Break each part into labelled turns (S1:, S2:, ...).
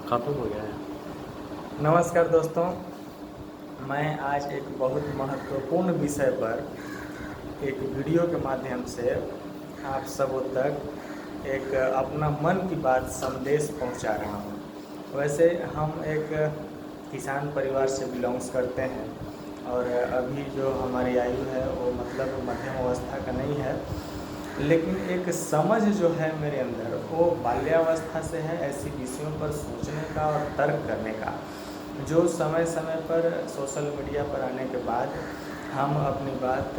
S1: ख़त्म हो गया है।
S2: नमस्कार दोस्तों, मैं आज एक बहुत महत्वपूर्ण विषय पर एक वीडियो के माध्यम से आप सबों तक एक अपना मन की बात संदेश पहुंचा रहा हूं। वैसे हम एक किसान परिवार से बिलोंग्स करते हैं और अभी जो हमारी आयु है वो मतलब मध्यम अवस्था का नहीं है, लेकिन एक समझ जो है मेरे अंदर वो बाल्यावस्था से है ऐसी विषयों पर सोचने का और तर्क करने का, जो समय समय पर सोशल मीडिया पर आने के बाद हम अपनी बात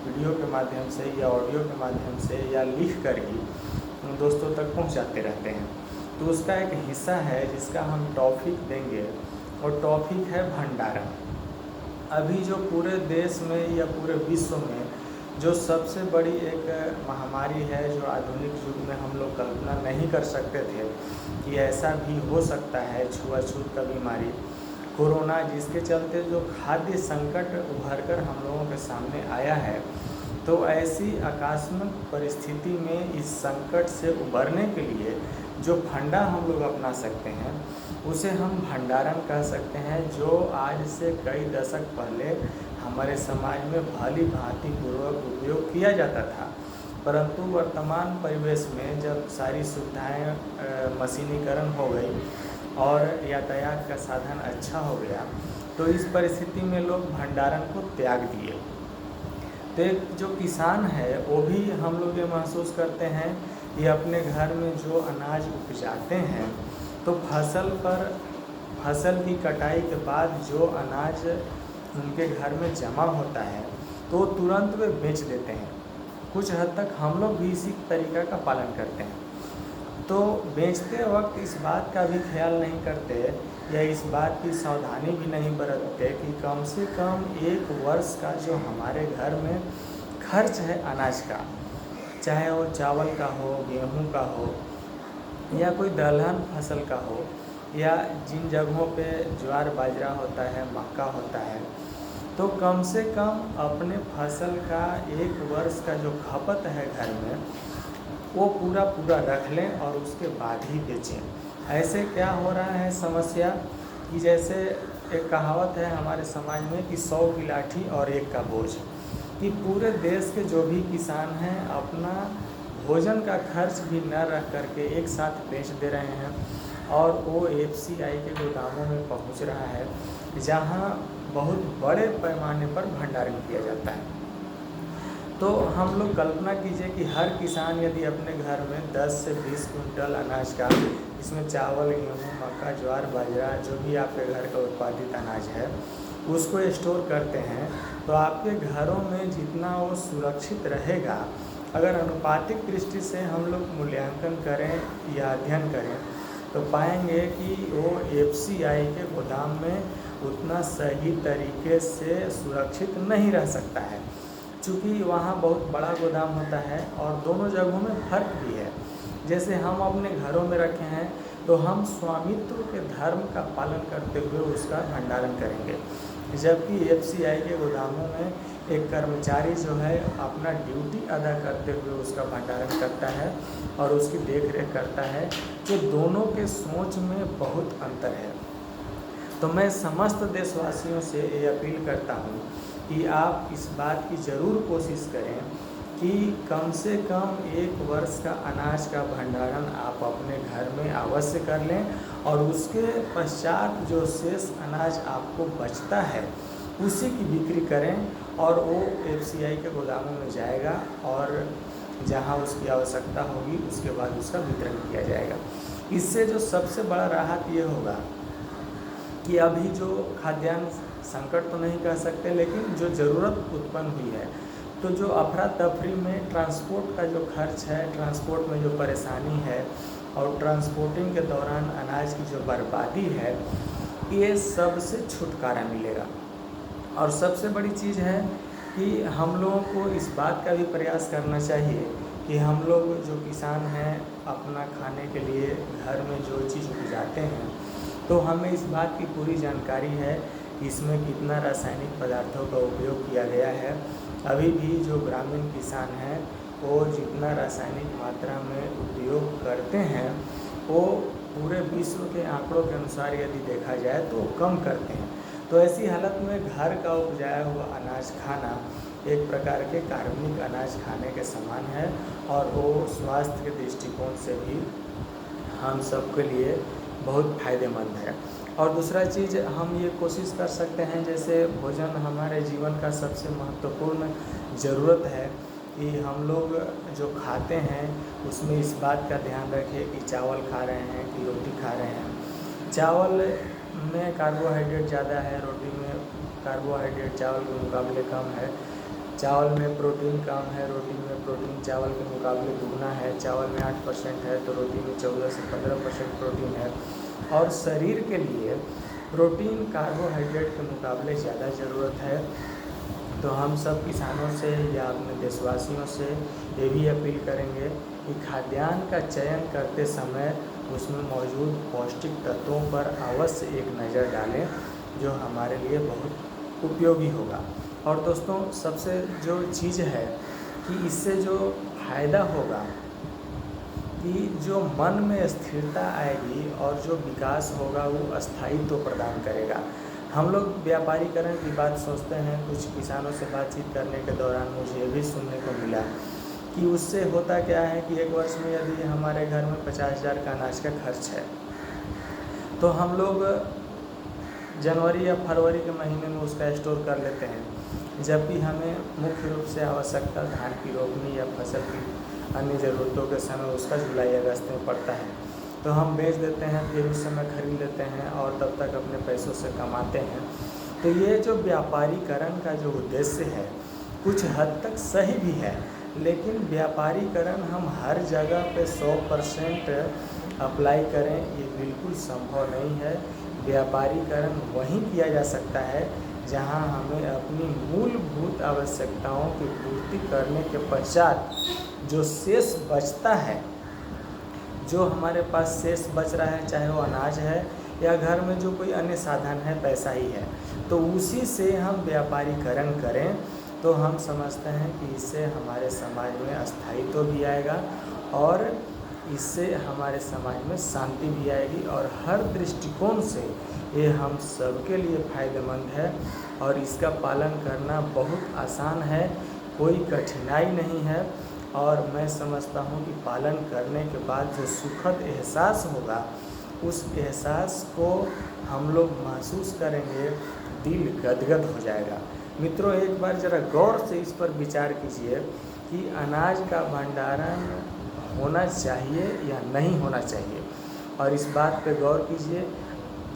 S2: वीडियो के माध्यम से या ऑडियो के माध्यम से या लिख कर ही दोस्तों तक पहुंचाते रहते हैं। तो उसका एक हिस्सा है जिसका हम टॉपिक देंगे, और टॉपिक है भंडारण। अभी जो पूरे देश में या पूरे विश्व में जो सबसे बड़ी एक महामारी है, जो आधुनिक युग में हम लोग कल्पना नहीं कर सकते थे कि ऐसा भी हो सकता है, छुआछूत का बीमारी कोरोना, जिसके चलते जो खाद्य संकट उभर कर हम लोगों के सामने आया है। तो ऐसी आकस्मिक परिस्थिति में इस संकट से उबरने के लिए जो फंडा हम लोग अपना सकते हैं उसे हम भंडारण कह सकते हैं, जो आज से कई दशक पहले हमारे समाज में भली भांति पूर्वक उपयोग किया जाता था। परंतु वर्तमान परिवेश में जब सारी सुविधाएं मशीनीकरण हो गई और यातायात का साधन अच्छा हो गया, तो इस परिस्थिति में लोग भंडारण को त्याग दिए। तो एक जो किसान है वो भी हम लोग ये महसूस करते हैं कि अपने घर में जो अनाज उपजाते हैं, तो फसल की कटाई के बाद जो अनाज उनके घर में जमा होता है तो तुरंत वे बेच देते हैं। कुछ हद तक हम लोग भी इसी तरीका का पालन करते हैं। तो बेचते वक्त इस बात का भी ख्याल नहीं करते या इस बात की सावधानी भी नहीं बरतते कि कम से कम एक वर्ष का जो हमारे घर में खर्च है अनाज का, चाहे वो चावल का हो, गेहूं का हो या कोई दलहन फसल का हो, या जिन जगहों पे ज्वार बाजरा होता है, मक्का होता है, तो कम से कम अपने फसल का एक वर्ष का जो खपत है घर में वो पूरा रख लें और उसके बाद ही बेचें। ऐसे क्या हो रहा है समस्या कि जैसे एक कहावत है हमारे समाज में कि 100 की लाठी और एक का बोझ, कि पूरे देश के जो भी किसान हैं अपना भोजन का खर्च भी न रख करके एक साथ बेच दे रहे हैं और वो एफसीआई के गोदामों में पहुंच रहा है, जहां बहुत बड़े पैमाने पर भंडारण किया जाता है। तो हम लोग कल्पना कीजिए कि हर किसान यदि अपने घर में 10 से 20 कुंटल अनाज का, इसमें चावल, गेहूँ, मक्का, ज्वार, बाजरा, जो भी आपके घर का उत्पादित अनाज है, उसको स्टोर करते हैं, तो आपके घरों में जितना वो सुरक्षित रहेगा, अगर अनुपातिक दृष्टि से हम लोग मूल्यांकन करें या अध्ययन करें तो पाएंगे कि वो एफसीआई के गोदाम में उतना सही तरीके से सुरक्षित नहीं रह सकता है, चूँकि वहाँ बहुत बड़ा गोदाम होता है और दोनों जगहों में फ़र्क भी है। जैसे हम अपने घरों में रखे हैं तो हम स्वामित्व के धर्म का पालन करते हुए उसका भंडारण करेंगे, जबकि एफसीआई के गोदामों में एक कर्मचारी जो है अपना ड्यूटी अदा करते हुए उसका भंडारण करता है और उसकी देख रेख करता है, जो दोनों के सोच में बहुत अंतर है। तो मैं समस्त देशवासियों से ये अपील करता हूँ कि आप इस बात की ज़रूर कोशिश करें कि कम से कम एक वर्ष का अनाज का भंडारण आप अपने घर में अवश्य कर लें, और उसके पश्चात जो शेष अनाज आपको बचता है उसी की बिक्री करें और वो एफसीआई के गोदामों में जाएगा और जहां उसकी आवश्यकता होगी उसके बाद उसका वितरण किया जाएगा। इससे जो सबसे बड़ा राहत ये होगा कि अभी जो खाद्यान्न संकट तो नहीं कह सकते, लेकिन जो ज़रूरत उत्पन्न हुई है, तो जो अफरा तफरी में ट्रांसपोर्ट का जो खर्च है, ट्रांसपोर्ट में जो परेशानी है और ट्रांसपोर्टिंग के दौरान अनाज की जो बर्बादी है, ये सब से छुटकारा मिलेगा। और सबसे बड़ी चीज़ है कि हम लोगों को इस बात का भी प्रयास करना चाहिए कि हम लोग जो किसान हैं अपना खाने के लिए घर में जो चीज़ उपजाते हैं, तो हमें इस बात की पूरी जानकारी है कि इसमें कितना रासायनिक पदार्थों का उपयोग किया गया है। अभी भी जो ग्रामीण किसान हैं वो जितना रासायनिक मात्रा में उपयोग करते हैं वो पूरे विश्व के आंकड़ों के अनुसार यदि देखा जाए तो कम करते हैं। तो ऐसी हालत में घर का उपजाया हुआ अनाज खाना एक प्रकार के कार्बनिक अनाज खाने के समान है और वो स्वास्थ्य के दृष्टिकोण से भी हम सब के लिए बहुत फ़ायदेमंद है। और दूसरा चीज़ हम ये कोशिश कर सकते हैं, जैसे भोजन हमारे जीवन का सबसे महत्वपूर्ण ज़रूरत है कि हम लोग जो खाते हैं उसमें इस बात का ध्यान रखें कि चावल खा रहे हैं कि रोटी खा रहे हैं। चावल में कार्बोहाइड्रेट ज़्यादा है, रोटी में कार्बोहाइड्रेट चावल के मुकाबले कम है। चावल में प्रोटीन कम है, रोटी में प्रोटीन चावल के मुकाबले दुगना है। चावल में 8% है तो रोटी में 14 से 15% प्रोटीन है। और शरीर के लिए प्रोटीन कार्बोहाइड्रेट के मुकाबले ज़्यादा ज़रूरत है। तो हम सब किसानों से या अपने देशवासियों से ये भी अपील करेंगे कि खाद्यान्न का चयन करते समय उसमें मौजूद पौष्टिक तत्वों पर अवश्य एक नज़र डालें, जो हमारे लिए बहुत उपयोगी होगा। और दोस्तों, सबसे जो चीज़ है कि इससे जो फ़ायदा होगा कि जो मन में स्थिरता आएगी और जो विकास होगा वो स्थायित्व प्रदान करेगा। हम लोग व्यापारीकरण की बात सोचते हैं। कुछ किसानों से बातचीत करने के दौरान मुझे ये भी सुनने को मिला कि उससे होता क्या है कि एक वर्ष में यदि हमारे घर में 50,000 का अनाज का खर्च है तो हम लोग जनवरी या फरवरी के महीने में उसका स्टोर कर लेते हैं, जबकि हमें मुख्य रूप से आवश्यकता धान की रोपनी या फसल की अन्य ज़रूरतों के समय उसका जुलाई अगस्त में पड़ता है। तो हम बेच देते हैं, फिर उस समय खरीद लेते हैं और तब तक अपने पैसों से कमाते हैं। तो ये जो व्यापारीकरण का जो उद्देश्य है कुछ हद तक सही भी है, लेकिन व्यापारीकरण हम हर जगह पे 100% अप्लाई करें ये बिल्कुल संभव नहीं है। व्यापारीकरण वहीं किया जा सकता है जहां हमें अपनी मूलभूत आवश्यकताओं की पूर्ति करने के पश्चात जो शेष बचता है, जो हमारे पास शेष बच रहा है, चाहे वो अनाज है या घर में जो कोई अन्य साधन है, पैसा ही है, तो उसी से हम व्यापारीकरण करें तो हम समझते हैं कि इससे हमारे समाज में स्थायित्व भी आएगा और इससे हमारे समाज में शांति भी आएगी और हर दृष्टिकोण से ये हम सबके लिए फ़ायदेमंद है और इसका पालन करना बहुत आसान है, कोई कठिनाई नहीं है। और मैं समझता हूँ कि पालन करने के बाद जो सुखद एहसास होगा उस एहसास को हम लोग महसूस करेंगे, दिल गदगद हो जाएगा। मित्रों, एक बार ज़रा गौर से इस पर विचार कीजिए कि अनाज का भंडारण होना चाहिए या नहीं होना चाहिए, और इस बात पे गौर कीजिए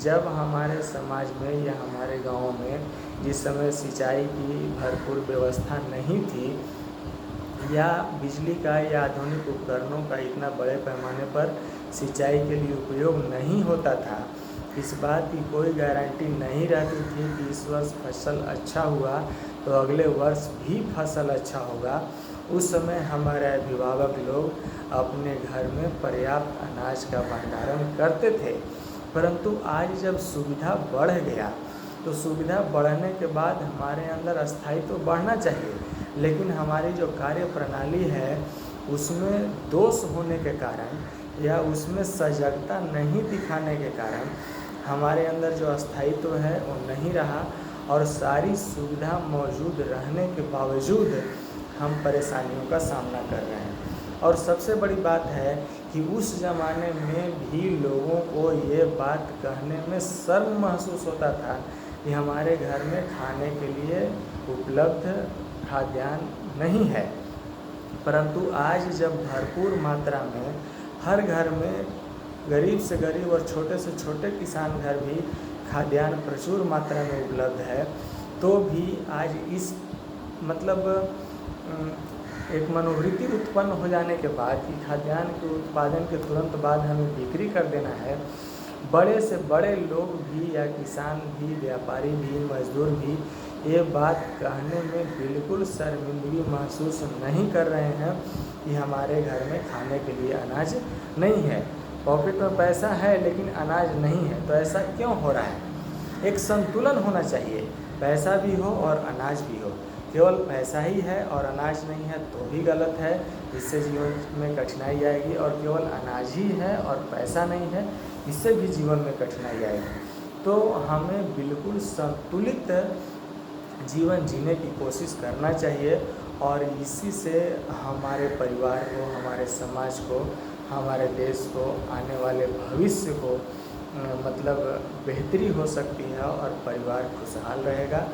S2: जब हमारे समाज में या हमारे गाँव में जिस समय सिंचाई की भरपूर व्यवस्था नहीं थी या बिजली का या आधुनिक उपकरणों का इतना बड़े पैमाने पर सिंचाई के लिए उपयोग नहीं होता था, इस बात की कोई गारंटी नहीं रहती थी कि इस वर्ष फसल अच्छा हुआ तो अगले वर्ष भी फसल अच्छा होगा। उस समय हमारे अभिभावक लोग अपने घर में पर्याप्त अनाज का भंडारण करते थे, परंतु आज जब सुविधा बढ़ गया तो सुविधा बढ़ने के बाद हमारे अंदर स्थायित्व तो बढ़ना चाहिए, लेकिन हमारी जो कार्य प्रणाली है उसमें दोष होने के कारण या उसमें सजगता नहीं दिखाने के कारण हमारे अंदर जो स्थायित्व है वो नहीं रहा और सारी सुविधा मौजूद रहने के बावजूद हम परेशानियों का सामना कर रहे हैं। और सबसे बड़ी बात है कि उस ज़माने में भी लोगों को ये बात कहने में शर्म महसूस होता था कि हमारे घर में खाने के लिए उपलब्ध खाद्यान्न नहीं है, परंतु आज जब भरपूर मात्रा में हर घर में गरीब से गरीब और छोटे से छोटे किसान घर भी खाद्यान्न प्रचुर मात्रा में उपलब्ध है, तो भी आज इस एक मनोवृत्ति उत्पन्न हो जाने के बाद कि खाद्यान्न के उत्पादन के तुरंत बाद हमें बिक्री कर देना है, बड़े से बड़े लोग भी या किसान भी, व्यापारी भी, मजदूर भी ये बात कहने में बिल्कुल शर्मिंदगी महसूस नहीं कर रहे हैं कि हमारे घर में खाने के लिए अनाज नहीं है। पॉकेट में पैसा है लेकिन अनाज नहीं है, तो ऐसा क्यों हो रहा है? एक संतुलन होना चाहिए, पैसा भी हो और अनाज भी हो, केवल पैसा ही है और अनाज नहीं है तो भी गलत है, इससे जीवन में कठिनाई आएगी। और केवल अनाज ही है और पैसा नहीं है, इससे भी जीवन में कठिनाई आएगी। तो हमें बिल्कुल संतुलित जीवन जीने की कोशिश करना चाहिए और इसी से हमारे परिवार को, हमारे समाज को, हमारे देश को, आने वाले भविष्य को मतलब बेहतरी हो सकती है और परिवार खुशहाल रहेगा।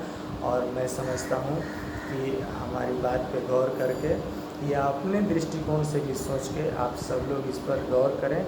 S2: और मैं समझता हूँ कि हमारी बात पे गौर करके या अपने दृष्टिकोण से भी सोच के आप सब लोग इस पर गौर करें।